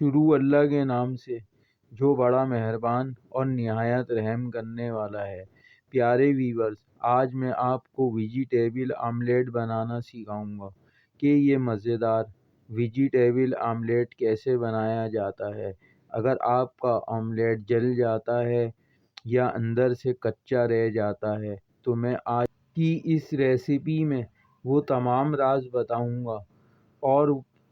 شروع اللہ کے نام سے جو بڑا مہربان اور نہایت رحم کرنے والا ہے۔ پیارے ویورز، آج میں آپ کو ویجیٹیبل آملیٹ بنانا سکھاؤں گا کہ یہ مزیدار ویجیٹیبل آملیٹ کیسے بنایا جاتا ہے۔ اگر آپ کا آملیٹ جل جاتا ہے یا اندر سے کچا رہ جاتا ہے تو میں آج کی اس ریسیپی میں وہ تمام راز بتاؤں گا اور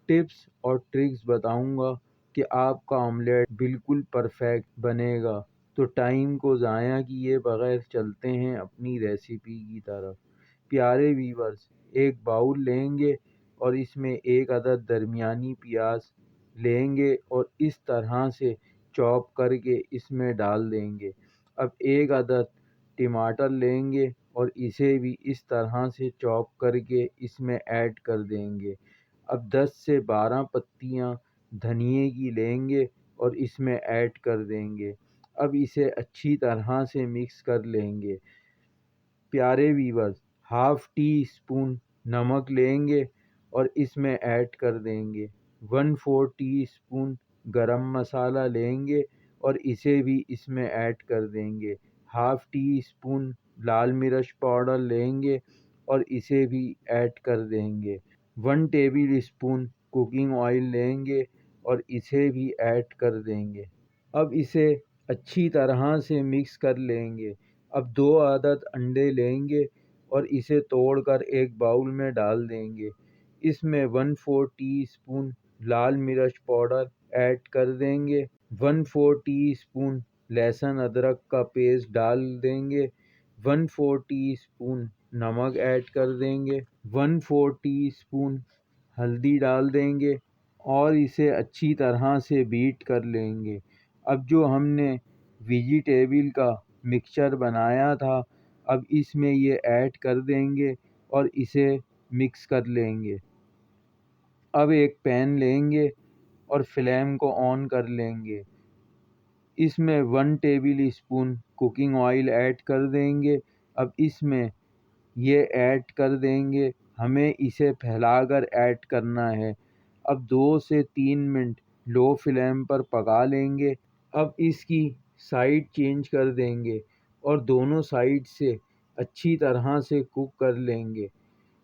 ٹپس اور ٹرکس بتاؤں گا کہ آپ کا آملیٹ بالکل پرفیکٹ بنے گا۔ تو ٹائم کو ضائع کیے بغیر چلتے ہیں اپنی ریسیپی کی طرف۔ پیارے ویورز، ایک باؤل لیں گے اور اس میں ایک عدد درمیانی پیاز لیں گے اور اس طرح سے چاپ کر کے اس میں ڈال دیں گے۔ اب ایک عدد ٹماٹر لیں گے اور اسے بھی اس طرح سے چاپ کر کے اس میں ایڈ کر دیں گے۔ اب 10 سے 12 پتیاں دھنیے کی لیں گے اور اس میں ایڈ کر دیں گے۔ اب اسے اچھی طرح سے مکس کر لیں گے۔ پیارے ویورز، ½ ٹی اسپون نمک لیں گے اور اس میں ایڈ کر دیں گے۔ 1/4 ٹی اسپون گرم مسالہ لیں گے اور اسے بھی اس میں ایڈ کر دیں گے۔ ½ ٹی اسپون لال مرچ پاؤڈر لیں گے اور اسے بھی ایڈ کر دیں گے۔ 1 ٹیبل اسپون کوکنگ آئل لیں گے اور اسے بھی ایڈ کر دیں گے۔ اب اسے اچھی طرح سے مکس کر لیں گے۔ اب 2 عدد انڈے لیں گے اور اسے توڑ کر ایک باؤل میں ڈال دیں گے۔ اس میں 1/4 ٹی اسپون لال مرچ پاؤڈر ایڈ کر دیں گے۔ 1/4 ٹی اسپون لہسن ادرک کا پیسٹ ڈال دیں گے۔ 1/4 ٹی اسپون نمک ایڈ کر دیں گے۔ 1/4 ٹی اسپون ہلدی ڈال دیں گے اور اسے اچھی طرح سے بیٹ کر لیں گے۔ اب جو ہم نے ویجیٹیبل کا مکسچر بنایا تھا، اب اس میں یہ ایڈ کر دیں گے اور اسے مکس کر لیں گے۔ اب ایک پین لیں گے اور فلیم کو آن کر لیں گے۔ اس میں 1 table spoon cooking oil add کر دیں گے۔ اب اس میں یہ ایڈ کر دیں گے۔ ہمیں اسے پھیلا کر ایڈ کرنا ہے۔ اب 2 سے 3 منٹ لو فلیم پر پکا لیں گے۔ اب اس کی سائڈ چینج کر دیں گے اور دونوں سائڈ سے اچھی طرح سے کوک کر لیں گے۔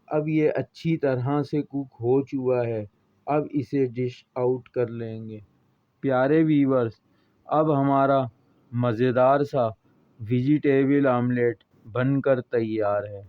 اب یہ اچھی طرح سے کوک ہو چکا ہے۔ اب اسے ڈش آؤٹ کر لیں گے۔ پیارے ویورز، اب ہمارا مزیدار سا ویجیٹیبل آملیٹ بن کر تیار ہے۔